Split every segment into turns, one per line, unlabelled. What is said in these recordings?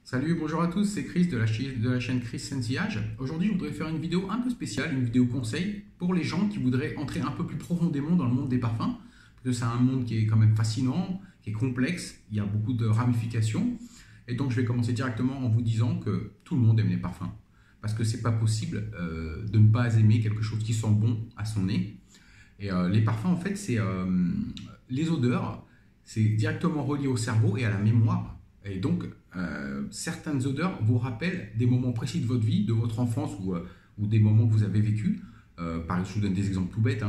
Salut, bonjour à tous, c'est Chris de la chaîne Chris Sensillage. Aujourd'hui, je voudrais faire une vidéo un peu spéciale, une vidéo conseil pour les gens qui voudraient entrer un peu plus profondément dans le monde des parfums. Parce que c'est un monde qui est quand même fascinant, qui est complexe, il y a beaucoup de ramifications. Et donc, je vais commencer directement en vous disant que tout le monde aime les parfums. Parce que c'est pas possible de ne pas aimer quelque chose qui sent bon à son nez. Et les parfums, en fait, c'est les odeurs, c'est directement relié au cerveau et à la mémoire. Et donc, certaines odeurs vous rappellent des moments précis de votre vie, de votre enfance ou des moments que vous avez vécu. Par exemple, je vous donne des exemples tout bêtes.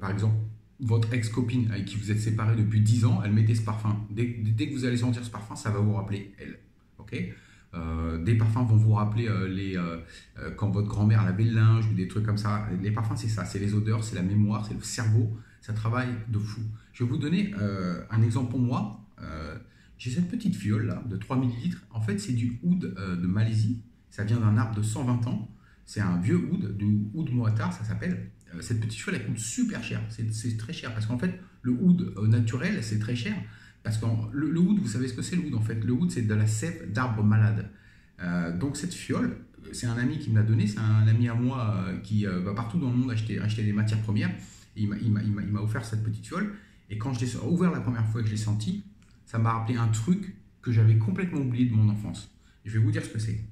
Par exemple, votre ex-copine avec qui vous êtes séparés depuis 10 ans, elle mettait ce parfum. Dès que vous allez sentir ce parfum, ça va vous rappeler elle. Okay, des parfums vont vous rappeler quand votre grand-mère lavait le linge ou des trucs comme ça. Les parfums, c'est ça, c'est les odeurs, c'est la mémoire, c'est le cerveau. Ça travaille de fou. Je vais vous donner un exemple pour moi. J'ai cette petite fiole là de 3 millilitres. En fait, c'est du oud de Malaisie. Ça vient d'un arbre de 120 ans. C'est un vieux oud, du oud moatar, ça s'appelle. Cette petite fiole, elle coûte super cher. C'est très cher parce qu'en fait, le oud naturel, c'est très cher. Parce que le oud, vous savez ce que c'est le oud en fait. Le oud, c'est de la sève d'arbre malade. Donc cette fiole, c'est un ami qui me l'a donné. C'est un ami à moi qui va partout dans le monde acheter des matières premières. Et il m'a offert cette petite fiole. Et quand je l'ai ouvert la première fois et que je l'ai senti, ça m'a rappelé un truc que j'avais complètement oublié de mon enfance. Et je vais vous dire ce que c'est.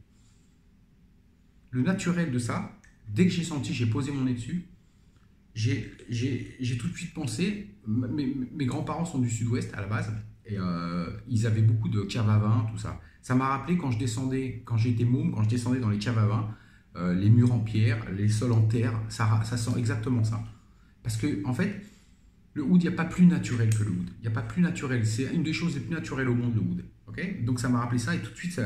Le naturel de ça, dès que j'ai senti, j'ai posé mon nez dessus, j'ai tout de suite pensé, mes grands-parents sont du sud-ouest à la base, et ils avaient beaucoup de caves à vin, tout ça. Ça m'a rappelé quand je descendais, quand j'étais môme, quand je descendais dans les caves à vin, les murs en pierre, les sols en terre, ça sent exactement ça. Parce que, en fait, le oud, il n'y a pas plus naturel que le oud. Il n'y a pas plus naturel. C'est une des choses les plus naturelles au monde, le oud. Okay, donc ça m'a rappelé ça et tout de suite,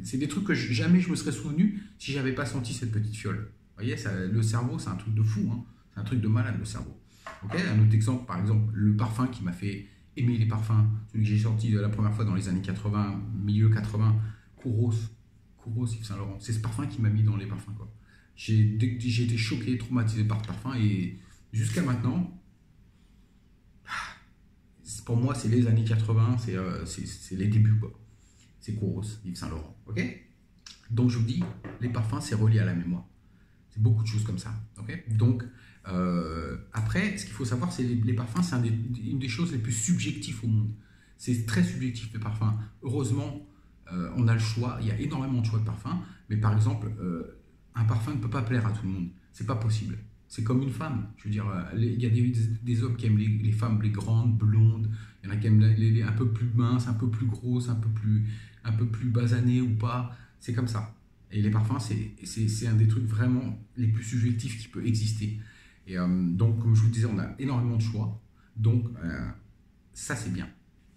c'est des trucs que jamais je me serais souvenu si j'avais pas senti cette petite fiole. Vous voyez, le cerveau, c'est un truc de fou. Hein. C'est un truc de malade, le cerveau. Okay, un autre exemple, par exemple, le parfum qui m'a fait aimer les parfums, celui que j'ai sorti la première fois dans les années 80, milieu 80, Kouros Yves Saint Laurent. C'est ce parfum qui m'a mis dans les parfums. J'ai été choqué, traumatisé par ce parfum et jusqu'à maintenant, pour moi, c'est les années 80, c'est les débuts, quoi. C'est Kouros, Yves Saint Laurent, ok? Donc, je vous dis, les parfums, c'est relié à la mémoire. C'est beaucoup de choses comme ça, ok? Donc, après, ce qu'il faut savoir, c'est les parfums, c'est une des choses les plus subjectives au monde. C'est très subjectif, les parfums. Heureusement, on a le choix, il y a énormément de choix de parfums, mais par exemple, un parfum ne peut pas plaire à tout le monde. C'est pas possible. C'est comme une femme. Je veux dire, il y a des hommes qui aiment les femmes, les grandes, blondes. Il y en a qui aiment les un peu plus minces, un peu plus grosses, un peu plus basanées ou pas. C'est comme ça. Et les parfums, c'est un des trucs vraiment les plus subjectifs qui peut exister. Et donc, comme je vous disais, on a énormément de choix. Donc, ça, c'est bien.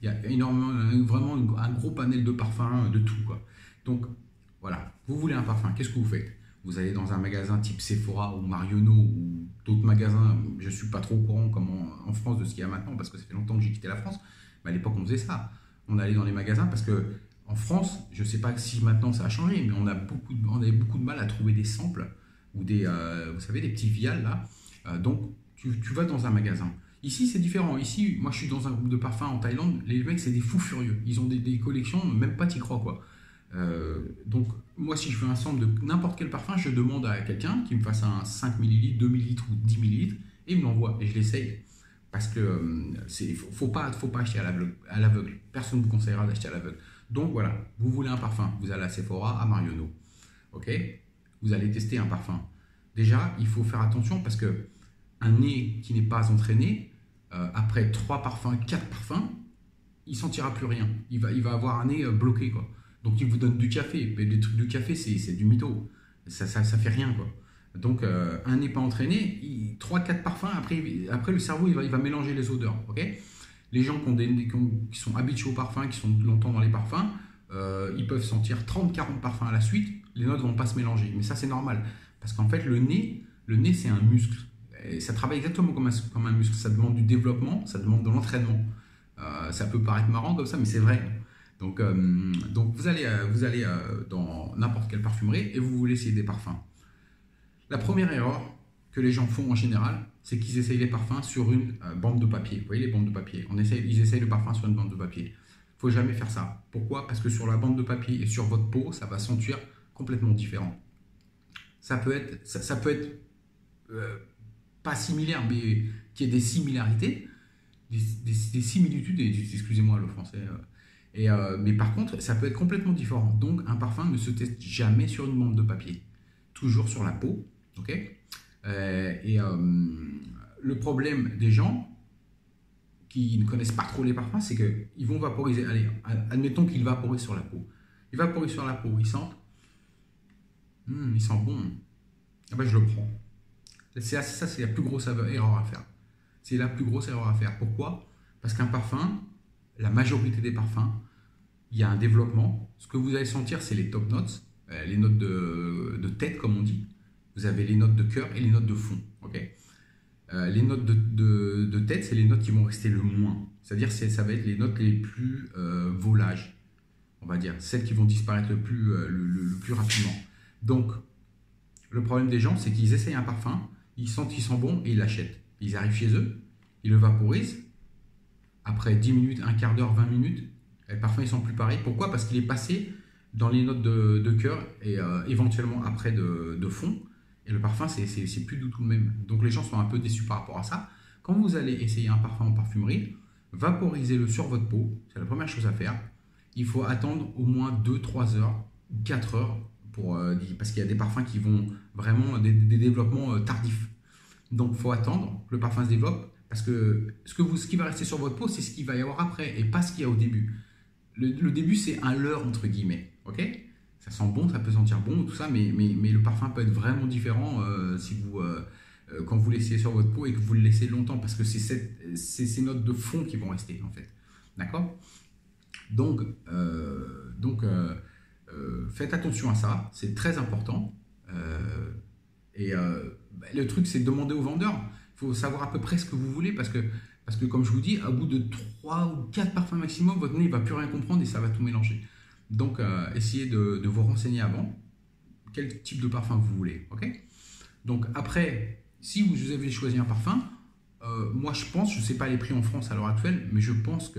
Il y a énormément, vraiment un gros panel de parfums, de tout, quoi. Donc, voilà. Vous voulez un parfum, qu'est-ce que vous faites? Vous allez dans un magasin type Sephora ou Marionneau ou d'autres magasins, je ne suis pas trop au courant comme en France de ce qu'il y a maintenant parce que ça fait longtemps que j'ai quitté la France, mais à l'époque on faisait ça. On allait dans les magasins parce que en France, je ne sais pas si maintenant ça a changé, mais on avait beaucoup de mal à trouver des samples ou vous savez, des petits vials là. Donc tu vas dans un magasin. Ici c'est différent. Ici, moi je suis dans un groupe de parfums en Thaïlande, les mecs c'est des fous furieux. Ils ont des collections, même pas t'y crois quoi. Donc moi si je veux un sample de n'importe quel parfum, je demande à quelqu'un qui me fasse un 5 ml, 2 ml ou 10 ml et il me l'envoie et je l'essaye parce que faut pas acheter à l'aveugle. Personne ne vous conseillera d'acheter à l'aveugle. Donc voilà, vous voulez un parfum, vous allez à Sephora, à Marionneau, ok, vous allez tester un parfum. Déjà il faut faire attention parce que un nez qui n'est pas entraîné, après 3 parfums, 4 parfums, il sentira plus rien, il va avoir un nez bloqué quoi. Donc il vous donne du café, mais des trucs de café c'est du mytho, ça fait rien quoi. Donc un nez pas entraîné, 3-4 parfums, après le cerveau il va mélanger les odeurs, ok. Les gens qui sont habitués aux parfums, qui sont longtemps dans les parfums, ils peuvent sentir 30-40 parfums à la suite, les notes vont pas se mélanger, mais ça c'est normal, parce qu'en fait le nez c'est un muscle, et ça travaille exactement comme un muscle, ça demande du développement, ça demande de l'entraînement, ça peut paraître marrant comme ça, mais c'est vrai. Donc vous allez dans n'importe quelle parfumerie et vous voulez essayer des parfums. La première erreur que les gens font en général, c'est qu'ils essayent les parfums sur une bande de papier. Vous voyez les bandes de papier, ils essayent le parfum sur une bande de papier. faut jamais faire ça. Pourquoi? Parce que sur la bande de papier et sur votre peau, ça va sentir complètement différent. Ça peut être, pas similaire, mais qu'il y ait des similarités, des similitudes, excusez-moi le français. Mais par contre, ça peut être complètement différent. Donc, un parfum ne se teste jamais sur une bande de papier, toujours sur la peau. Ok. Le problème des gens qui ne connaissent pas trop les parfums, c'est qu'ils vont vaporiser. Allez, admettons qu'ils vaporisent sur la peau. Ils vaporisent sur la peau, ils sentent. Il sent bon. Ah ben, je le prends. Ça, c'est la plus grosse erreur à faire. C'est la plus grosse erreur à faire. Pourquoi? Parce qu'un parfum, la majorité des parfums, il y a un développement. Ce que vous allez sentir, c'est les top notes, les notes de tête, comme on dit. Vous avez les notes de cœur et les notes de fond. Okay, les notes de tête, c'est les notes qui vont rester le moins. C'est-à-dire ça va être les notes les plus volages, on va dire. Celles qui vont disparaître le plus rapidement. Donc, le problème des gens, c'est qu'ils essayent un parfum, ils sentent qu'il sent bon et ils l'achètent. Ils arrivent chez eux, ils le vaporisent. Après 10 minutes, un quart d'heure, 20 minutes, le parfum ne sent plus pareil. Pourquoi? Parce qu'il est passé dans les notes de cœur et éventuellement après de fond. Et le parfum, c'est plus du tout le même. Donc les gens sont un peu déçus par rapport à ça. Quand vous allez essayer un parfum en parfumerie, vaporisez-le sur votre peau. C'est la première chose à faire. Il faut attendre au moins 2, 3 heures, 4 heures, parce qu'il y a des parfums qui vont vraiment des développements tardifs. Donc il faut attendre que le parfum se développe, parce que ce qui va rester sur votre peau, c'est ce qu'il va y avoir après, et pas ce qu'il y a au début. Le début, c'est un leurre, entre guillemets. Ok, ça sent bon, ça peut sentir bon, tout ça, mais le parfum peut être vraiment différent quand vous l'essayez sur votre peau et que vous le laissez longtemps, parce que c'est ces notes de fond qui vont rester, en fait. D'accord? Donc, faites attention à ça, c'est très important. Le truc, c'est de demander au vendeur. Il faut savoir à peu près ce que vous voulez, parce que comme je vous dis, au bout de 3 ou 4 parfums maximum, votre nez ne va plus rien comprendre et ça va tout mélanger. Donc, essayez de vous renseigner avant quel type de parfum vous voulez. Okay, donc après, si vous avez choisi un parfum, moi je pense, je ne sais pas les prix en France à l'heure actuelle, mais je pense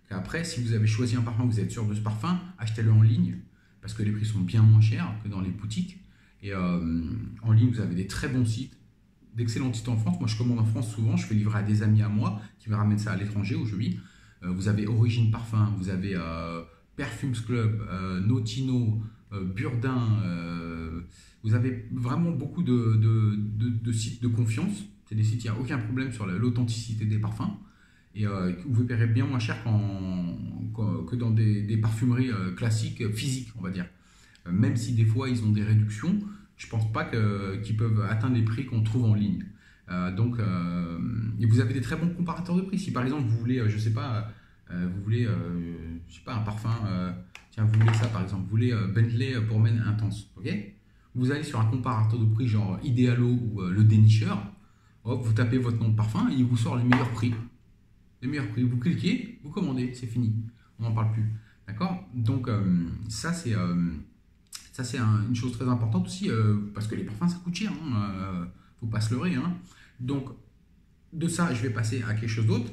qu'après, si vous avez choisi un parfum, vous êtes sûr de ce parfum, achetez-le en ligne, parce que les prix sont bien moins chers que dans les boutiques. Et en ligne, vous avez des très bons sites, d'excellents sites en France. Moi, je commande en France souvent, je fais livrer à des amis à moi qui me ramènent ça à l'étranger où je vis. Vous avez Origine Parfum, vous avez Perfumes Club, Notino, Burdin. Vous avez vraiment beaucoup de sites de confiance. C'est des sites, il n'y a aucun problème sur l'authenticité des parfums. Et vous paierez bien moins cher que dans des parfumeries classiques, physiques, on va dire. Même si des fois ils ont des réductions, je ne pense pas qu'ils peuvent atteindre les prix qu'on trouve en ligne. Et vous avez des très bons comparateurs de prix. Si par exemple vous voulez, je sais pas, un parfum, tiens, vous voulez ça par exemple, vous voulez Bentley pour Men Intense, ok? Vous allez sur un comparateur de prix genre Idealo ou le dénicheur, hop, vous tapez votre nom de parfum et il vous sort les meilleurs prix. Les meilleurs prix, vous cliquez, vous commandez, c'est fini, on n'en parle plus. D'accord? Donc ça c'est une chose très importante aussi, parce que les parfums ça coûte cher, faut pas se leurrer. Hein. Donc de ça, je vais passer à quelque chose d'autre.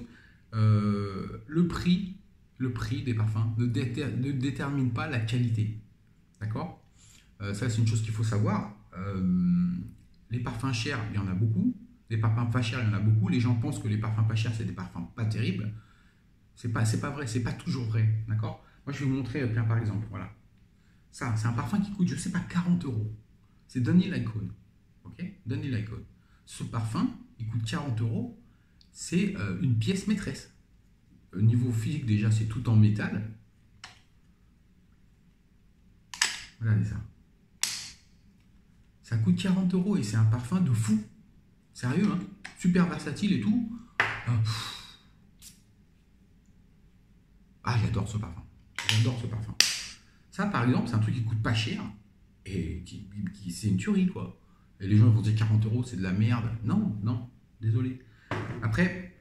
Le prix des parfums ne détermine pas la qualité. D'accord? Ça, c'est une chose qu'il faut savoir. Les parfums chers, il y en a beaucoup. Les parfums pas chers, il y en a beaucoup. Les gens pensent que les parfums pas chers, c'est des parfums pas terribles. C'est pas vrai, c'est pas toujours vrai. D'accord? Moi, je vais vous montrer, par exemple, voilà. Ça, c'est un parfum qui coûte, je sais pas, 40 €. C'est Daniel Icon. Ok? Daniel Icon. Ce parfum, il coûte 40 €. C'est une pièce maîtresse. Au niveau physique, déjà, c'est tout en métal. Regardez ça. Ça coûte 40 € et c'est un parfum de fou. Sérieux, hein? Super versatile et tout. J'adore ce parfum. J'adore ce parfum. Ça, par exemple, c'est un truc qui coûte pas cher et c'est une tuerie, quoi. Et les gens vont dire 40 €, c'est de la merde. Non, désolé. Après,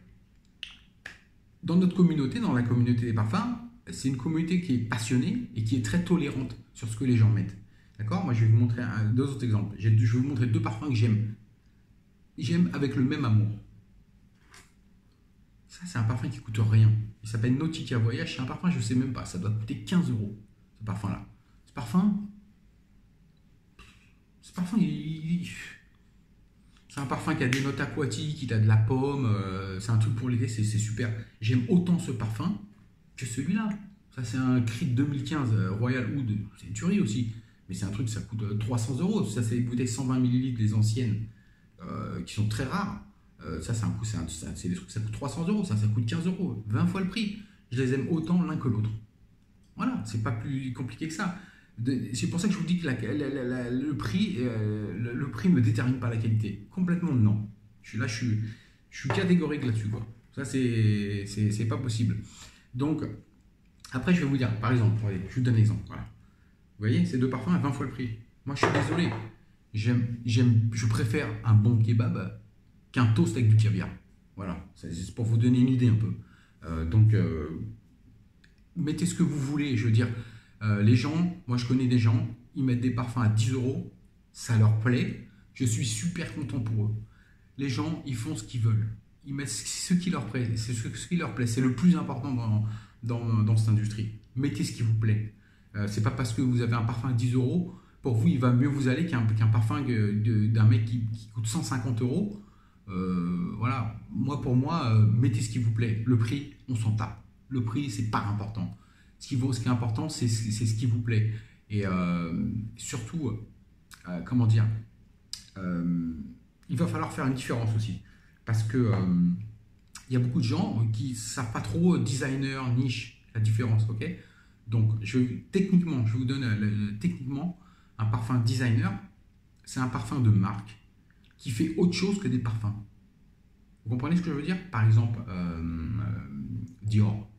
dans notre communauté, dans la communauté des parfums, c'est une communauté qui est passionnée et qui est très tolérante sur ce que les gens mettent. D'accord? Moi, je vais vous montrer deux autres exemples. Je vais vous montrer 2 parfums que j'aime. J'aime avec le même amour. Ça, c'est un parfum qui coûte rien. Il s'appelle Nautica Voyage. C'est un parfum, je ne sais même pas. Ça doit coûter 15 euros, ce parfum-là. Ce parfum, c'est un parfum qui a des notes aquatiques, il a de la pomme. C'est un truc pour l'été, c'est super. J'aime autant ce parfum que celui-là. Ça, c'est un Creed 2015 Royal Oud. C'est une tuerie aussi. Mais c'est un truc, ça coûte 300 euros. Ça, c'est des bouteilles 120 millilitres, les anciennes, qui sont très rares. Ça, c'est des trucs, ça coûte 300 euros. Ça coûte 15 euros. 20 fois le prix. Je les aime autant l'un que l'autre. Voilà, c'est pas plus compliqué que ça. C'est pour ça que je vous dis que le prix ne me détermine pas la qualité. Complètement non. Je suis catégorique là-dessus, quoi. Ça, c'est pas possible. Donc, après, je vais vous dire, par exemple, allez, je vous donne un exemple. Voilà. Vous voyez, ces deux parfums à 20 fois le prix. Moi, je suis désolé. Je préfère un bon kebab qu'un toast avec du caviar. Voilà, c'est pour vous donner une idée un peu. Donc, mettez ce que vous voulez. Je veux dire, les gens, moi je connais des gens, ils mettent des parfums à 10 euros, ça leur plaît. Je suis super content pour eux. Les gens, ils font ce qu'ils veulent. Ils mettent ce qui leur plaît. C'est ce qui leur plaît. C'est le plus important dans cette industrie. Mettez ce qui vous plaît. C'est pas parce que vous avez un parfum à 10 euros, pour vous, il va mieux vous aller qu'un parfum d'un mec qui coûte 150 euros. Voilà, pour moi, mettez ce qui vous plaît. Le prix, on s'en tape. Le prix, c'est pas important. Ce qui est important, c'est ce qui vous plaît. Et surtout, comment dire, il va falloir faire une différence aussi. Parce que il y a beaucoup de gens qui ne savent pas trop designer, niche, la différence, ok? Donc, techniquement, je vous donne techniquement un parfum designer, c'est un parfum de marque qui fait autre chose que des parfums. Vous comprenez ce que je veux dire? Par exemple, Dior.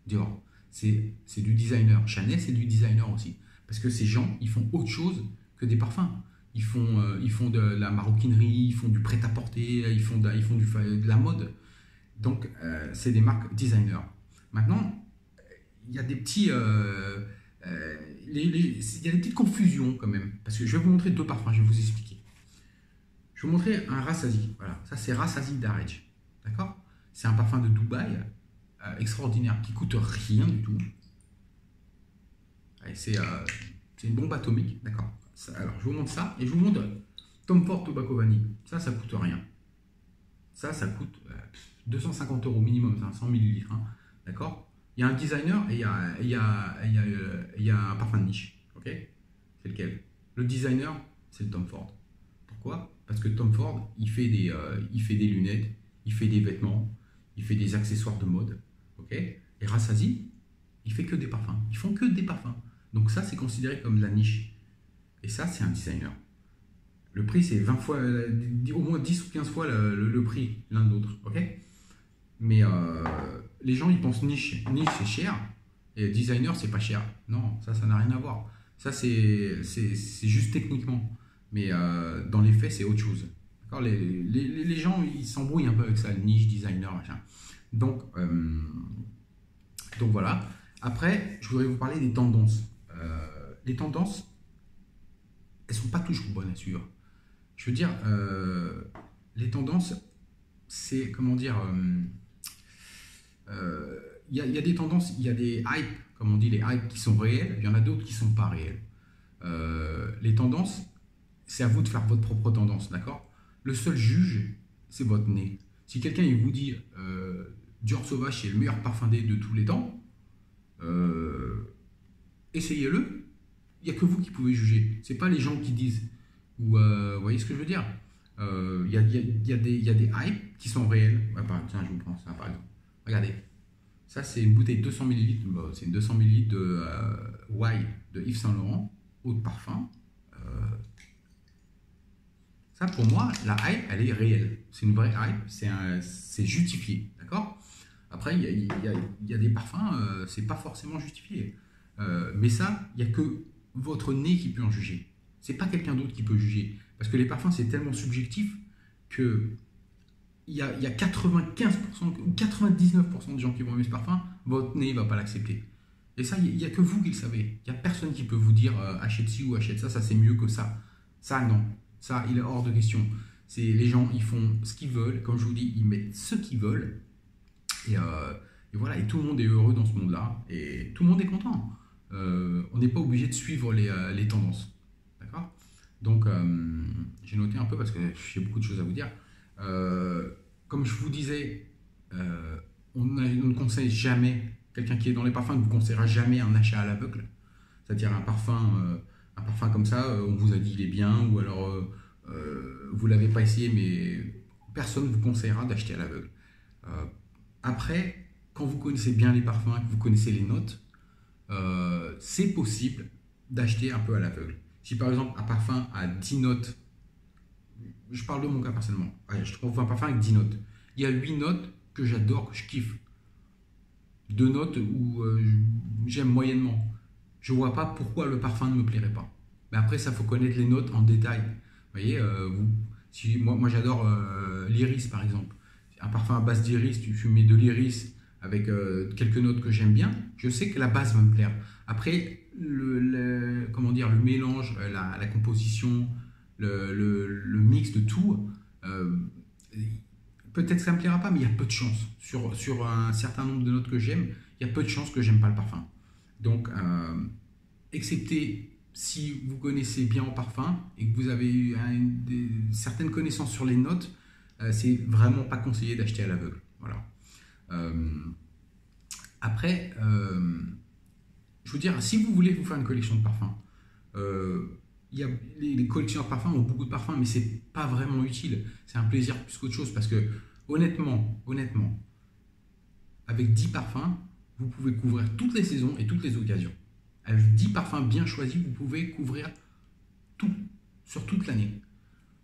Dior, c'est du designer. Chanel, c'est du designer aussi. Parce que ces gens, ils font autre chose que des parfums. Ils font de la maroquinerie, ils font du prêt-à-porter, ils font de la mode. Donc, c'est des marques designers. Maintenant, il y a des petits... il y a des petites confusions quand même. Parce que je vais vous montrer deux parfums, je vais vous expliquer. Je vais vous montrer un Rassasi. Voilà, ça c'est Rassasi Darij. D'accord? C'est un parfum de Dubaï extraordinaire qui coûte rien du tout. C'est une bombe atomique. D'accord? Alors, je vous montre ça et je vous montre Tom Ford Tobacco Vanille. Ça coûte rien. Ça coûte 250 euros minimum, 100 millilitres. Hein. D'accord? Il y a un designer et il y a un parfum de niche. Ok? C'est lequel? Le designer, c'est le Tom Ford. Pourquoi? Parce que Tom Ford, il fait des lunettes, il fait des vêtements, il fait des accessoires de mode. Ok? Et Rassasi, il fait que des parfums. Ils font que des parfums. Donc ça, c'est considéré comme de la niche. Et ça, c'est un designer. Le prix, c'est 20 fois, au moins 10 ou 15 fois le prix l'un de l'autre. Ok? Mais les gens, ils pensent niche. Niche, c'est cher. Et designer, c'est pas cher. Non, ça n'a rien à voir. Ça, c'est juste techniquement. Mais dans les faits, c'est autre chose. Les gens, ils s'embrouillent un peu avec ça, niche, designer, machin. Donc voilà. Après, je voudrais vous parler des tendances. Les tendances, elles ne sont pas toujours bonnes à suivre. Je veux dire, les tendances, c'est, comment dire, il y a des tendances, il y a des hypes, comme on dit, les hypes qui sont réels, il y en a d'autres qui ne sont pas réels. Les tendances, c'est à vous de faire votre propre tendance, d'accord? Le seul juge, c'est votre nez. Si quelqu'un il vous dit Dior Sauvage c'est le meilleur parfum de tous les temps, essayez-le. Il n'y a que vous qui pouvez juger. C'est pas les gens qui disent. Ou vous voyez ce que je veux dire? Il y a des hypes qui sont réels. Ouais, tiens, je vous prends ça par exemple. Regardez. Ça, c'est une bouteille de 200 ml. C'est une 200 ml de Y de Yves Saint Laurent, eau de parfum. Ça, pour moi, la hype, elle est réelle. C'est une vraie hype, c'est justifié, d'accord? Après, il y a des parfums, c'est pas forcément justifié. Mais ça, il n'y a que votre nez qui peut en juger. C'est pas quelqu'un d'autre qui peut juger. Parce que les parfums, c'est tellement subjectif que il y a 95% ou 99% de gens qui vont aimer ce parfum, votre nez ne va pas l'accepter. Et ça, il n'y a que vous qui le savez. Il n'y a personne qui peut vous dire achète ci ou achète ça c'est mieux que ça. Ça, non. Ça, il est hors de question. Les gens, ils font ce qu'ils veulent. Comme je vous dis, ils mettent ce qu'ils veulent. Et voilà, et tout le monde est heureux dans ce monde-là, et tout le monde est content. On n'est pas obligé de suivre les tendances. D'accord? Donc, j'ai noté un peu parce que j'ai beaucoup de choses à vous dire. Comme je vous disais, on ne conseille jamais, quelqu'un qui est dans les parfums ne vous conseillera jamais un achat à l'aveugle. C'est-à-dire un parfum comme ça, on vous a dit il est bien, ou alors vous ne l'avez pas essayé, mais personne ne vous conseillera d'acheter à l'aveugle. Après, quand vous connaissez bien les parfums, que vous connaissez les notes, c'est possible d'acheter un peu à l'aveugle. Si par exemple un parfum a 10 notes, je parle de mon cas personnellement, ouais, je trouve un parfum avec 10 notes. Il y a 8 notes que j'adore, que je kiffe. 2 notes où j'aime moyennement. Je vois pas pourquoi le parfum ne me plairait pas. Mais après, ça faut connaître les notes en détail. Vous voyez, si, moi j'adore l'iris par exemple. Un parfum à base d'iris, tu mets de l'iris avec quelques notes que j'aime bien, je sais que la base va me plaire. Après, comment dire, le mélange, la composition, le mix de tout, peut-être que ça ne me plaira pas, mais il y a peu de chances. Sur un certain nombre de notes que j'aime, il y a peu de chances que j'aime pas le parfum. Donc, excepté si vous connaissez bien en parfum et que vous avez eu certaines connaissances sur les notes, c'est vraiment pas conseillé d'acheter à l'aveugle. Voilà. Après, je veux dire, si vous voulez vous faire une collection de parfums, les collectionneurs de parfums ont beaucoup de parfums, mais c'est pas vraiment utile. C'est un plaisir plus qu'autre chose parce que honnêtement, avec 10 parfums, vous pouvez couvrir toutes les saisons et toutes les occasions. Avec 10 parfums bien choisis, vous pouvez couvrir tout, sur toute l'année.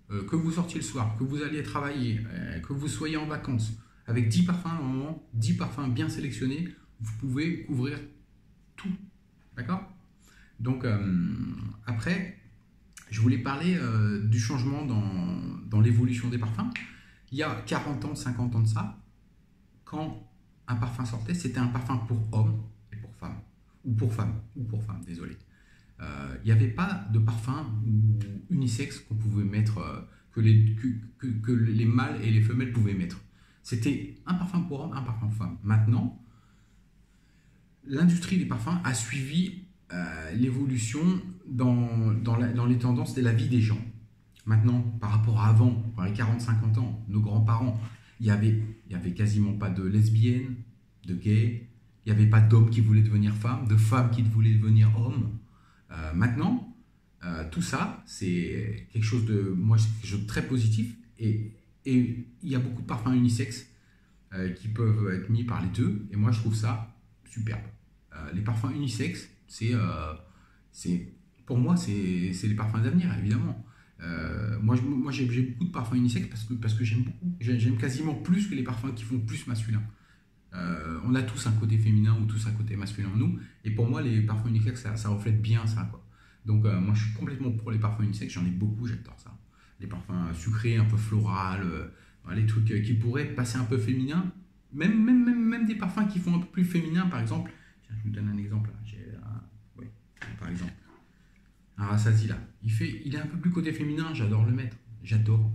Que vous sortiez le soir, que vous alliez travailler, que vous soyez en vacances, avec 10 parfums, normalement, 10 parfums bien sélectionnés, vous pouvez couvrir tout. D'accord? Donc, après, je voulais parler du changement dans l'évolution des parfums. Il y a 40 ans, 50 ans de ça, quand un parfum sortait, c'était un parfum pour hommes et pour femmes. Ou pour femmes, désolé. Il n'y avait pas de parfum unisexe qu'on pouvait mettre, que les mâles et les femelles pouvaient mettre. C'était un parfum pour homme, un parfum pour femme. Maintenant, l'industrie des parfums a suivi l'évolution dans les tendances de la vie des gens. Maintenant, par rapport à avant, par les 40-50 ans, nos grands-parents, il y avait quasiment pas de lesbiennes, de gays, il n'y avait pas d'hommes qui voulaient devenir femmes, de femmes qui voulaient devenir hommes. Maintenant, tout ça, c'est quelque chose de très positif et il y a beaucoup de parfums unisexes qui peuvent être mis par les deux et moi je trouve ça superbe. Les parfums unisexes, pour moi, c'est les parfums d'avenir, évidemment. Moi j'ai beaucoup de parfums unisexes parce que j'aime beaucoup. J'aime quasiment plus que les parfums qui font plus masculin. On a tous un côté féminin ou tous un côté masculin en nous. Et pour moi, les parfums unisexes, ça reflète bien ça, quoi. Donc, moi, je suis complètement pour les parfums unisexes. J'en ai beaucoup, j'adore ça. Les parfums sucrés, un peu florales, les trucs qui pourraient passer un peu féminin. Même des parfums qui font un peu plus féminin, par exemple. Tiens, je vous donne un exemple. Oui, par exemple. Un Rassasi, là. Il est un peu plus côté féminin, j'adore le mettre. J'adore.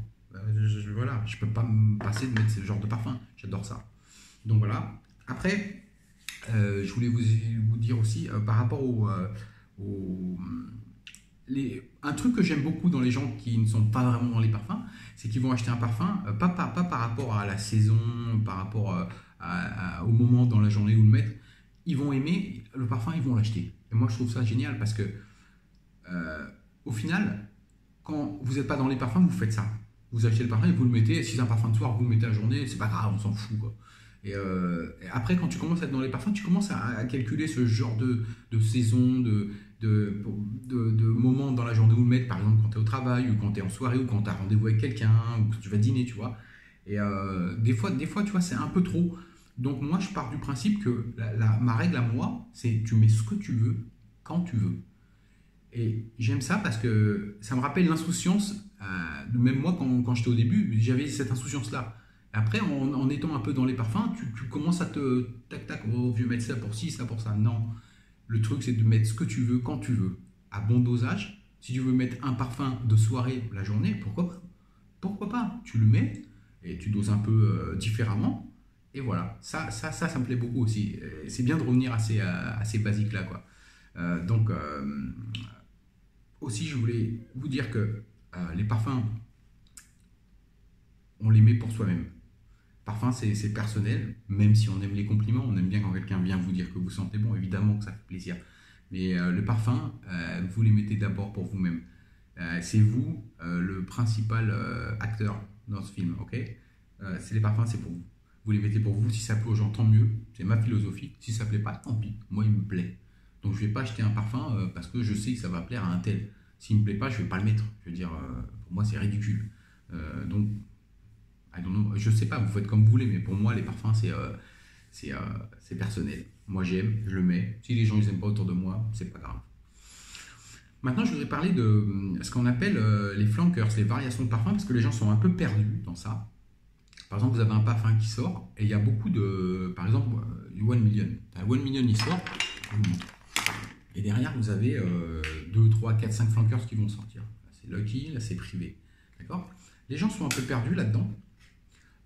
Voilà, je peux pas me passer de mettre ce genre de parfum. J'adore ça. Donc voilà. Après, je voulais vous dire aussi par rapport un truc que j'aime beaucoup dans les gens qui ne sont pas vraiment dans les parfums, c'est qu'ils vont acheter un parfum, pas par rapport à la saison, par rapport au moment dans la journée où le mettre. Ils vont aimer le parfum, ils vont l'acheter. Et moi, je trouve ça génial parce que, au final, quand vous n'êtes pas dans les parfums, vous faites ça. Vous achetez le parfum et vous le mettez. Si c'est un parfum de soir, vous le mettez la journée, c'est pas grave, on s'en fout, quoi. Et après, quand tu commences à être dans les parfums, tu commences à calculer ce genre de saison, de moments dans la journée où le mettre, par exemple quand tu es au travail, ou quand tu es en soirée, ou quand tu as rendez-vous avec quelqu'un, ou quand tu vas dîner, tu vois. Et des fois, tu vois, c'est un peu trop. Donc moi, je pars du principe que ma règle à moi, c'est tu mets ce que tu veux, quand tu veux. Et j'aime ça parce que ça me rappelle l'insouciance. Même moi, quand j'étais au début, j'avais cette insouciance-là. Après, en étant un peu dans les parfums, tu commences à te... Tac, oh, je vais mettre ça pour ci, ça pour ça. Non. Le truc, c'est de mettre ce que tu veux, quand tu veux. À bon dosage. Si tu veux mettre un parfum de soirée la journée, pourquoi pas? Pourquoi pas? Tu le mets et tu doses un peu différemment. Et voilà, ça me plaît beaucoup aussi. C'est bien de revenir à ces basiques-là, quoi. Donc, aussi, je voulais vous dire que les parfums, on les met pour soi-même. Parfum, c'est personnel, même si on aime les compliments, on aime bien quand quelqu'un vient vous dire que vous sentez bon, évidemment que ça fait plaisir. Mais le parfum, vous les mettez d'abord pour vous-même. C'est vous le principal acteur dans ce film, ok? C'est les parfums, c'est pour vous. Vous les mettez pour vous, si ça plaît aux gens, tant mieux, c'est ma philosophie. Si ça plaît pas, tant pis, moi il me plaît. Donc je vais pas acheter un parfum parce que je sais que ça va plaire à un tel. S'il me plaît pas, je vais pas le mettre. Je veux dire, pour moi c'est ridicule. Donc I don't know, je sais pas, vous faites comme vous voulez, mais pour moi, les parfums, c'est personnel. Moi, j'aime, je le mets. Si les gens ils aiment pas autour de moi, c'est pas grave. Maintenant, je voudrais parler de ce qu'on appelle les flankers, les variations de parfums, parce que les gens sont un peu perdus dans ça. Par exemple, vous avez un parfum qui sort, et il y a beaucoup de... Par exemple, One Million. One Million, il sort, je vous montre. Et derrière, vous avez 2, 3, 4, 5 flankers qui vont sortir. Là, c'est Lucky, là, c'est Privé. D'accord? Les gens sont un peu perdus là-dedans.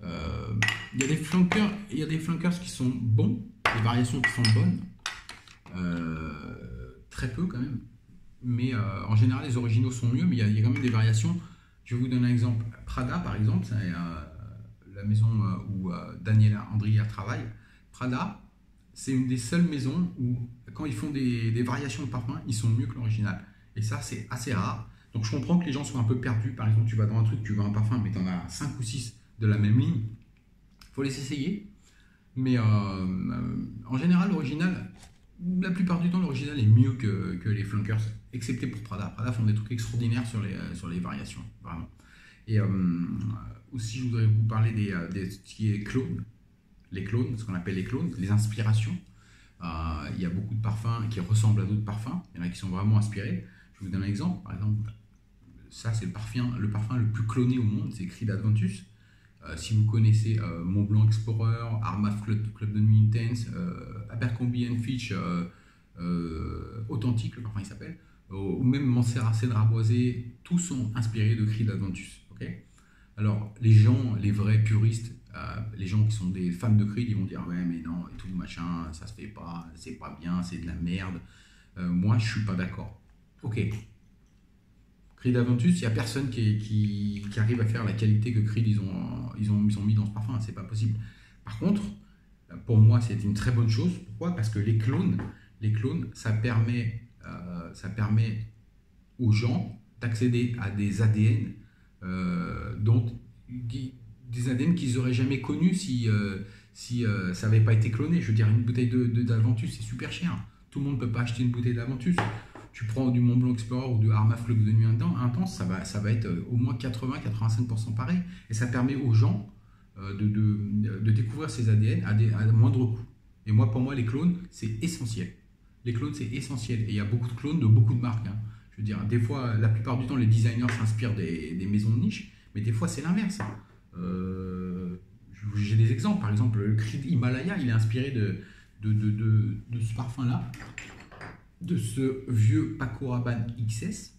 Il y a des flankers qui sont bons, des variations qui sont bonnes, très peu quand même, mais en général les originaux sont mieux, mais il y a quand même des variations. Je vais vous donner un exemple. Prada par exemple, c'est la maison où Daniela Andria travaille. Prada, c'est une des seules maisons où quand ils font des variations de parfum, ils sont mieux que l'original. Et ça c'est assez rare. Donc je comprends que les gens soient un peu perdus. Par exemple, tu vas dans un truc, tu veux un parfum, mais tu en as 5 ou 6 de la même ligne. Il faut les essayer. Mais en général, l'original, la plupart du temps, l'original est mieux que les flankers, excepté pour Prada. Prada font des trucs extraordinaires sur les variations, vraiment. Et aussi, je voudrais vous parler de ce qui est clones. Les clones, ce qu'on appelle les clones, les inspirations. Il y a beaucoup de parfums qui ressemblent à d'autres parfums. Il y en a qui sont vraiment inspirés. Je vous donne un exemple. Par exemple, ça, c'est le parfum le plus cloné au monde, c'est Creed Adventus. Si vous connaissez Montblanc Explorer, Armaf Club de Nuit Intense, Abercrombie Fitch Authentique, le parfum il s'appelle, ou même Mancera Cèdre Boisé, tous sont inspirés de Creed Adventus. Okay, alors les gens, les vrais puristes, les gens qui sont des fans de Creed, ils vont dire ouais mais non et tout machin, ça se fait pas, c'est pas bien, c'est de la merde. Moi je suis pas d'accord. Ok. Creed Aventus, il n'y a personne qui arrive à faire la qualité que Creed ils ont mis dans ce parfum, c'est pas possible. Par contre, pour moi, c'est une très bonne chose. Pourquoi? Parce que les clones, ça permet aux gens d'accéder à des ADN, des ADN qu'ils n'auraient jamais connus si ça n'avait pas été cloné. Je veux dire, une bouteille d'Aventus, c'est super cher. Tout le monde ne peut pas acheter une bouteille d'Aventus. Tu prends du Montblanc Explorer ou du Armaf Club de Nuit Intense, ça va être au moins 80-85% pareil. Et ça permet aux gens de découvrir ces ADN à moindre coût. Et moi, pour moi, les clones, c'est essentiel. Les clones, c'est essentiel. Et il y a beaucoup de clones de beaucoup de marques. Hein. Je veux dire, des fois, la plupart du temps, les designers s'inspirent des maisons de niche, mais des fois, c'est l'inverse. J'ai des exemples. Par exemple, le Creed Himalaya, il est inspiré de ce parfum-là, de ce vieux Paco Rabanne XS.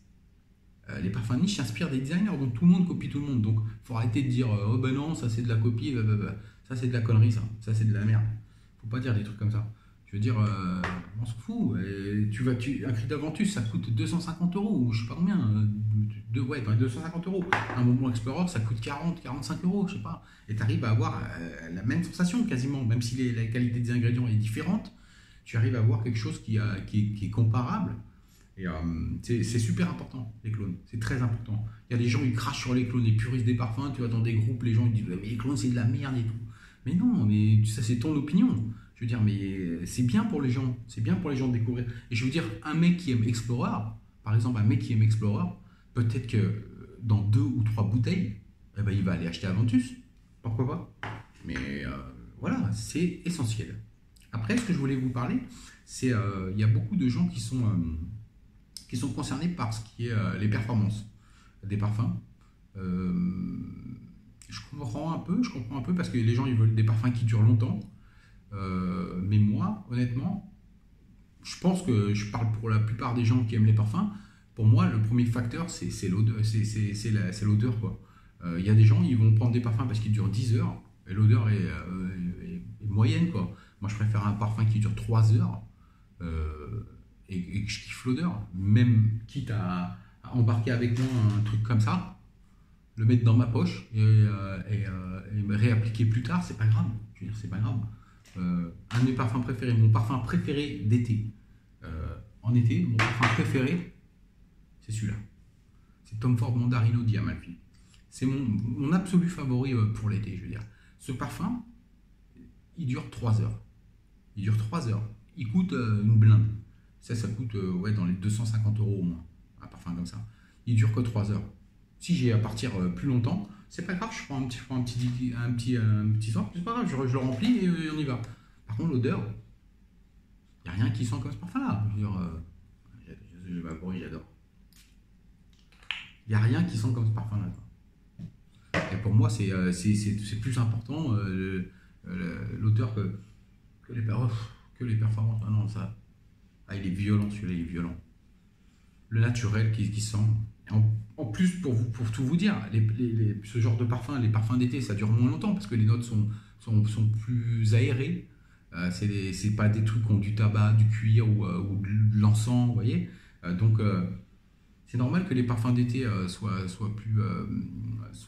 Les parfums de niche s'inspirent des designers, donc tout le monde copie tout le monde. Donc il faut arrêter de dire oh ben non, ça c'est de la copie, ça c'est de la connerie, ça c'est de la merde. Faut pas dire des trucs comme ça. Je veux dire, on s'en fout. Un Creed Aventus, ça coûte 250 €, ou je sais pas combien. 250 €. Un Montblanc Explorer, ça coûte 40-45 €, je sais pas. Et tu arrives à avoir la même sensation quasiment, même si la qualité des ingrédients est différente. Tu arrives à avoir quelque chose qui est comparable. Et c'est super important, les clones. C'est très important. Il y a des gens qui crachent sur les clones, les puristes des parfums. Tu vas dans des groupes, les gens ils disent mais les clones c'est de la merde et tout. Mais non, mais ça c'est ton opinion. Je veux dire, mais c'est bien pour les gens. C'est bien pour les gens de découvrir. Et je veux dire, un mec qui aime Explorer, par exemple, un mec qui aime Explorer, peut-être que dans 2 ou 3 bouteilles, eh ben, il va aller acheter Aventus. Pourquoi pas? Mais voilà, c'est essentiel. Après, ce que je voulais vous parler, c'est il y a beaucoup de gens qui sont concernés par ce qui est les performances des parfums. Je comprends un peu parce que les gens ils veulent des parfums qui durent longtemps. Mais moi, honnêtement, je pense que je parle pour la plupart des gens qui aiment les parfums. Pour moi, le premier facteur, c'est l'odeur. C'est l'odeur, quoi. Il y a des gens, ils vont prendre des parfums parce qu'ils durent 10 heures. Et l'odeur est moyenne, quoi. Moi, je préfère un parfum qui dure 3 heures et que je kiffe l'odeur. Même quitte à embarquer avec moi un truc comme ça, le mettre dans ma poche et me réappliquer plus tard, c'est pas grave. Je veux dire, c'est pas grave. Un de mes parfums préférés, mon parfum préféré d'été. En été, mon parfum préféré, c'est celui-là. C'est Tom Ford Mandarino di Amalfi. C'est mon absolu favori pour l'été, je veux dire. Ce parfum, il dure 3 heures. Il dure 3 heures. Il coûte une blinde. Ça coûte ouais, dans les 250 € au moins. Un parfum comme ça. Il dure que 3 heures. Si j'ai à partir plus longtemps, c'est pas grave, je prends un petit sort, c'est pas grave, je le remplis et on y va. Par contre, l'odeur, il n'y a rien qui sent comme ce parfum-là. Je veux dire, je vaporise, j'adore. Il n'y a rien qui sent comme ce parfum-là. Et pour moi, c'est plus important l'odeur que les performances. Ah non, ça. Ah, il est violent celui-là, il est violent. Le naturel qui sent. En plus, pour tout vous dire, ce genre de parfum, les parfums d'été, ça dure moins longtemps parce que les notes sont plus aérées. C'est pas des trucs qui ont du tabac, du cuir ou de l'encens, vous voyez. Donc, c'est normal que les parfums d'été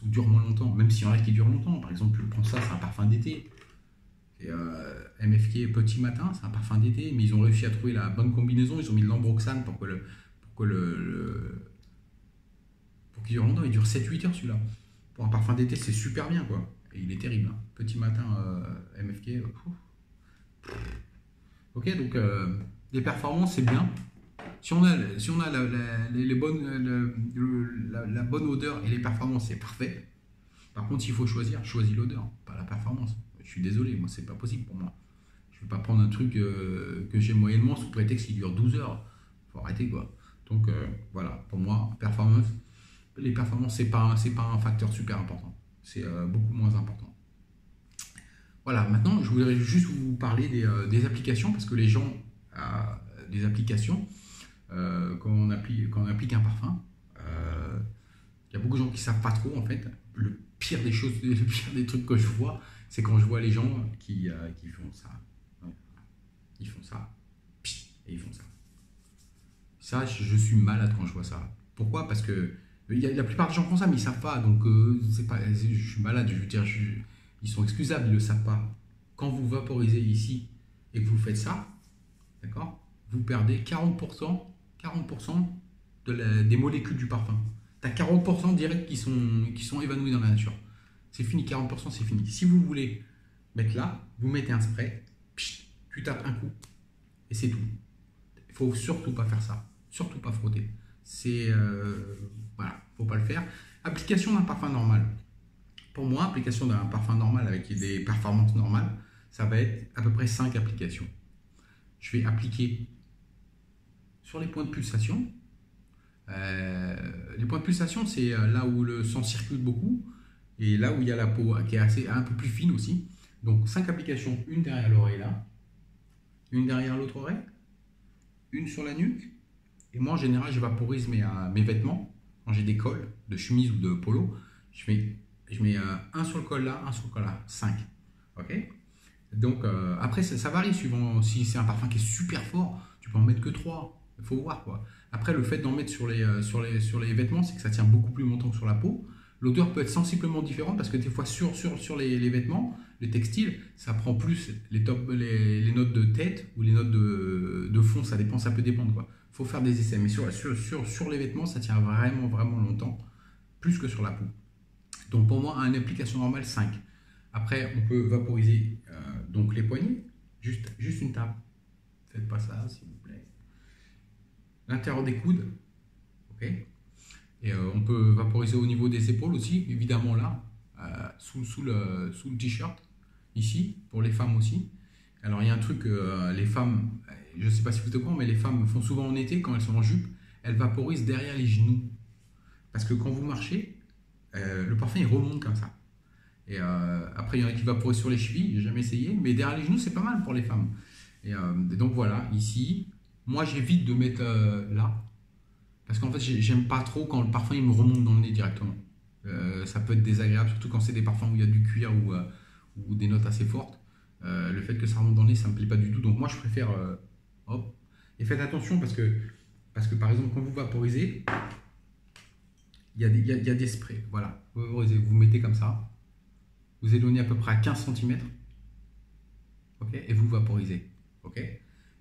durent moins longtemps, même s'il y en a qui durent longtemps. Par exemple, je prends ça, c'est un parfum d'été. Et, MFK Petit Matin, c'est un parfum d'été, mais ils ont réussi à trouver la bonne combinaison. Ils ont mis de l'ambroxane pour qu'il dure longtemps. Il dure 7-8 heures celui-là. Pour un parfum d'été, c'est super bien, quoi. Et il est terrible. Hein. Petit Matin, MFK. Ok, donc les performances, c'est bien. Si on a la bonne odeur et les performances, c'est parfait. Par contre, s'il faut choisir, choisis l'odeur, pas la performance. Je suis désolé, moi, c'est pas possible pour moi. Je vais pas prendre un truc que j'aime moyennement sous prétexte qu'il dure 12 heures. Faut arrêter, quoi. Donc, voilà, pour moi, les performances, c'est pas un facteur super important. C'est beaucoup moins important. Voilà, maintenant, je voudrais juste vous parler des applications, parce que les gens, des applications, quand on applique un parfum, il y a beaucoup de gens qui savent pas trop, en fait. Le pire des trucs que je vois, c'est quand je vois les gens qui font ça. Ils font ça, et ils font ça. Ça, je suis malade quand je vois ça. Pourquoi? Parce que la plupart des gens font ça, mais ils savent pas. Donc, je suis malade. Je veux dire, ils sont excusables, ils le savent pas. Quand vous vaporisez ici et que vous faites ça, d'accord, vous perdez 40% des molécules du parfum. Tu as 40% direct qui sont évanouis dans la nature. C'est fini, 40%, c'est fini. Si vous voulez mettre là, vous mettez un spray, tu tapes un coup, et c'est tout. Il faut surtout pas faire ça. Surtout pas frotter. Voilà, faut pas le faire. Application d'un parfum normal. Pour moi, application d'un parfum normal avec des performances normales, ça va être à peu près 5 applications. Je vais appliquer sur les points de pulsation. Les points de pulsation, c'est là où le sang circule beaucoup et là où il y a la peau qui est un peu plus fine aussi. Donc 5 applications, une derrière l'oreille là, une derrière l'autre oreille, une sur la nuque. Et moi en général, je vaporise mes vêtements. Quand j'ai des cols de chemise ou de polo, je mets un sur le col là, un sur le col là, 5. Ok. Donc après ça varie suivant si c'est un parfum qui est super fort, tu peux en mettre que 3. Il faut voir quoi. Après le fait d'en mettre sur les vêtements, c'est que ça tient beaucoup plus longtemps que sur la peau. L'odeur peut être sensiblement différente parce que des fois sur les vêtements, les textiles, ça prend plus les notes de tête ou les notes de fond, ça peut dépendre quoi. Faut faire des essais, mais sur les vêtements, ça tient vraiment vraiment longtemps, plus que sur la peau. Donc pour moi, une application normale 5. Après, on peut vaporiser donc les poignets, juste une tape. Faites pas ça, s'il vous plaît. L'intérieur des coudes, ok. Et on peut vaporiser au niveau des épaules aussi, évidemment là, sous le t-shirt, ici, pour les femmes aussi. Alors il y a un truc, les femmes, je ne sais pas si vous êtes au courant, mais les femmes font souvent en été, quand elles sont en jupe, elles vaporisent derrière les genoux. Parce que quand vous marchez, le parfum il remonte comme ça. Et après il y en a qui vaporisent sur les chevilles, j'ai jamais essayé, mais derrière les genoux c'est pas mal pour les femmes. Et donc voilà, ici, moi j'évite de mettre là. Parce qu'en fait, j'aime pas trop quand le parfum il me remonte dans le nez directement. Ça peut être désagréable, surtout quand c'est des parfums où il y a du cuir ou des notes assez fortes. Le fait que ça remonte dans le nez, ça me plaît pas du tout. Donc moi, je préfère hop. Et faites attention parce que par exemple, quand vous vaporisez, il y a des sprays. Voilà, vous vaporisez, vous mettez comme ça, vous éloignez à peu près à 15 cm, ok, et vous vaporisez. Ok.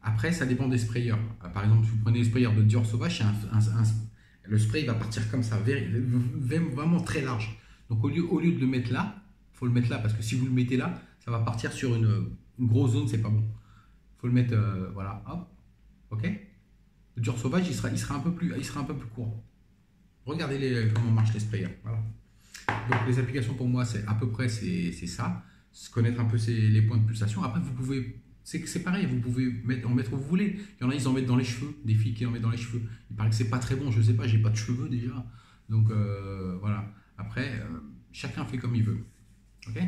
Après, ça dépend des sprayeurs. Par exemple, si vous prenez le sprayer de Dior Sauvage, le spray va partir comme ça, vraiment très large. Donc au lieu de le mettre là, il faut le mettre là parce que si vous le mettez là, ça va partir sur une grosse zone, c'est pas bon. Il faut le mettre, voilà, hop, ok. Le Dior Sauvage, il sera un peu plus court. Regardez comment marchent les sprayers. Voilà. Donc les applications pour moi, c'est à peu près c'est ça. Connaître un peu les points de pulsation. Après, vous pouvez, c'est pareil, vous pouvez en mettre où vous voulez. Il y en a, ils en mettent dans les cheveux, des filles qui en mettent dans les cheveux. Il paraît que c'est pas très bon, je sais pas, j'ai pas de cheveux déjà. Donc voilà. Après, chacun fait comme il veut. Ok.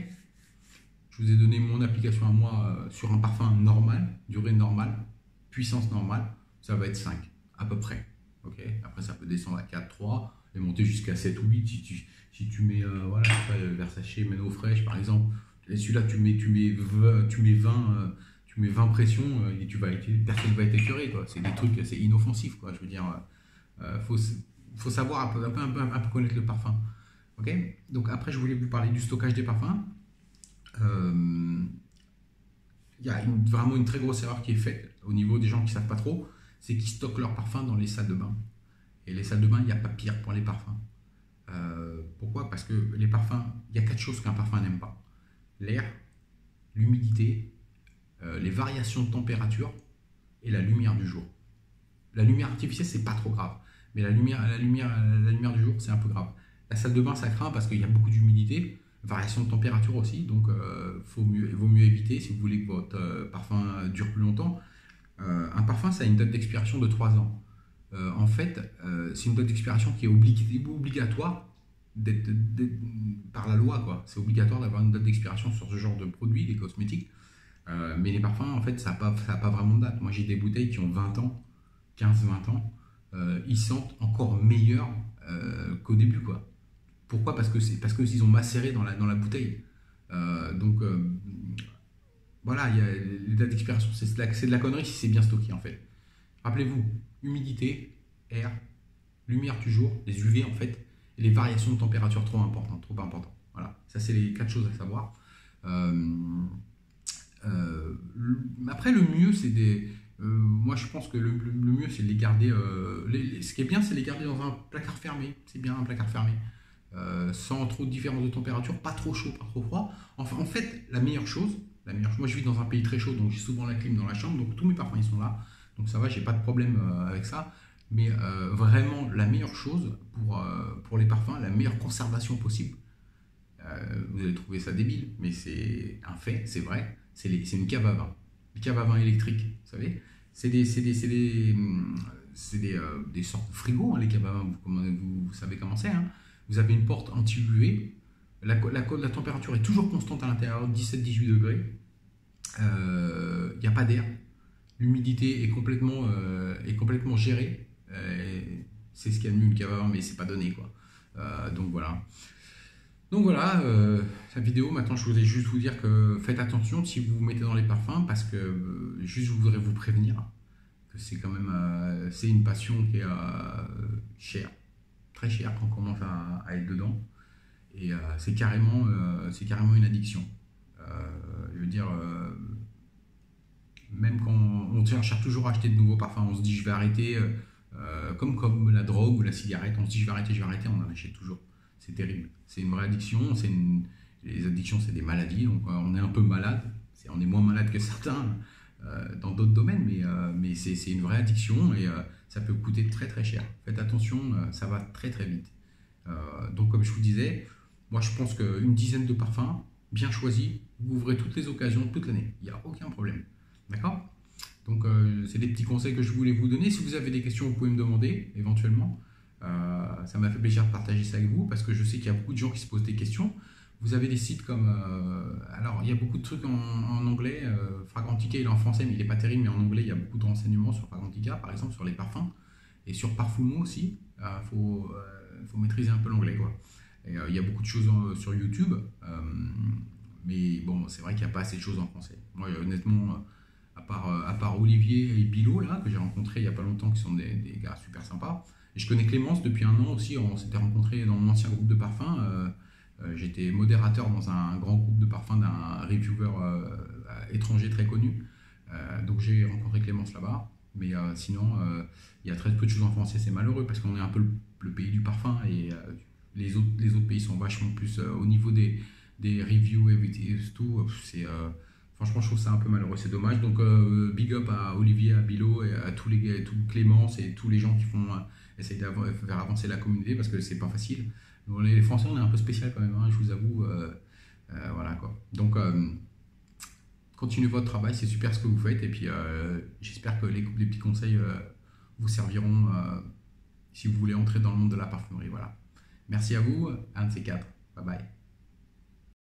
Je vous ai donné mon application à moi sur un parfum normal, durée normale, puissance normale. Ça va être 5 à peu près. Ok. Après, ça peut descendre à 4, 3 et monter jusqu'à 7 ou 8 si tu mets voilà, Versace Meno Fresh par exemple. Et celui-là, tu mets 20 pressions et personne ne va être écœuré. C'est des trucs, c'est inoffensif. Quoi. Je veux dire, faut savoir un peu connaître le parfum. Ok. Donc après, je voulais vous parler du stockage des parfums. Il y a vraiment une très grosse erreur qui est faite au niveau des gens qui ne savent pas trop, c'est qu'ils stockent leurs parfums dans les salles de bain. Et les salles de bain, il n'y a pas pire pour les parfums. Pourquoi? Parce que les parfums, il y a 4 choses qu'un parfum n'aime pas. L'air, l'humidité, les variations de température et la lumière du jour. La lumière artificielle, c'est pas trop grave. Mais la lumière du jour, c'est un peu grave. La salle de bain, ça craint parce qu'il y a beaucoup d'humidité, variation de température aussi, donc vaut mieux éviter si vous voulez que votre parfum dure plus longtemps. Un parfum, ça a une date d'expiration de 3 ans. En fait, c'est une date d'expiration qui est obligatoire par la loi, quoi. C'est obligatoire d'avoir une date d'expiration sur ce genre de produits, les cosmétiques. Mais les parfums, en fait, ça n'a pas vraiment de date. Moi, j'ai des bouteilles qui ont 20 ans, 15-20 ans. Ils sentent encore meilleurs qu'au début, quoi. Pourquoi? Parce qu'ils ont macéré dans la bouteille. Donc, voilà, les dates d'expiration, c'est de la connerie si c'est bien stocké, en fait. Rappelez-vous, humidité, air, lumière du jour, les UV, en fait, et les variations de température trop importantes. Voilà, ça, c'est les 4 choses à savoir. Après, le mieux, c'est moi, je pense que le mieux, c'est de les garder. Ce qui est bien, c'est de les garder dans un placard fermé. C'est bien un placard fermé. Sans trop de différence de température, pas trop chaud, pas trop froid. Enfin, en fait, la meilleure chose, moi je vis dans un pays très chaud, donc j'ai souvent la clim dans la chambre, donc tous mes parfums ils sont là, donc ça va, j'ai pas de problème avec ça. Mais vraiment, la meilleure chose pour les parfums, la meilleure conservation possible, vous allez trouver ça débile, mais c'est un fait, c'est vrai, c'est une cave à vin. Une cave à vin électrique, vous savez, c'est des sortes de frigos, hein, les caves à vin, vous savez comment c'est, hein. Vous avez une porte anti-UV, la température est toujours constante à l'intérieur, 17-18 degrés, il n'y a pas d'air, l'humidité est complètement gérée, c'est ce qu'il y a de mieux une cave à vin, mais c'est pas donné, quoi. Donc voilà. La vidéo, maintenant je voulais juste vous dire que faites attention si vous vous mettez dans les parfums, parce que juste je voudrais vous prévenir que c'est quand même c'est une passion qui est chère, très cher quand on commence à être dedans, et c'est carrément une addiction. Je veux dire, même quand on cherche toujours à acheter de nouveaux parfums, on se dit je vais arrêter, comme la drogue ou la cigarette, on se dit je vais arrêter, on en achète toujours. C'est terrible, c'est une vraie addiction. Les addictions, c'est des maladies, donc on est un peu malade, on est moins malade que certains dans d'autres domaines, mais c'est une vraie addiction, et ça peut coûter très très cher. Faites attention, ça va très très vite. Donc comme je vous disais, moi je pense qu'une dizaine de parfums bien choisis, vous ouvrez toutes les occasions toute l'année, il n'y a aucun problème. D'accord? Donc c'est des petits conseils que je voulais vous donner. Si vous avez des questions, vous pouvez me demander éventuellement. Ça m'a fait plaisir de partager ça avec vous, parce que je sais qu'il y a beaucoup de gens qui se posent des questions. Vous avez des sites comme... alors, il y a beaucoup de trucs en anglais. Fragrantica, il est en français, mais il n'est pas terrible. Mais en anglais, il y a beaucoup de renseignements sur Fragrantica, par exemple, sur les parfums. Et sur Parfumo aussi. Faut maîtriser un peu l'anglais, quoi. Et il y a beaucoup de choses sur YouTube. Mais bon, c'est vrai qu'il n'y a pas assez de choses en français. Moi, honnêtement, à part Olivier et Bilo, là, que j'ai rencontré il n'y a pas longtemps, qui sont des gars super sympas. Et je connais Clémence depuis un an aussi. On s'était rencontrés dans mon ancien groupe de parfums. J'étais modérateur dans un grand groupe de parfums d'un reviewer étranger très connu. Donc j'ai rencontré Clémence là-bas. Mais sinon, il y a très peu de choses en français. C'est malheureux parce qu'on est un peu le pays du parfum et les autres pays sont vachement plus au niveau des reviews et tout. Franchement, je trouve ça un peu malheureux. C'est dommage. Donc, big up à Olivier, à Bilo et à tous les gars, tout Clémence et tous les gens qui essayent de faire avancer la communauté parce que c'est pas facile. Donc, les Français, on est un peu spécial quand même, hein, je vous avoue. Voilà quoi. Donc, continuez votre travail, c'est super ce que vous faites. Et puis, j'espère que les petits conseils vous serviront si vous voulez entrer dans le monde de la parfumerie. Voilà. Merci à vous, un de ces quatre. Bye bye.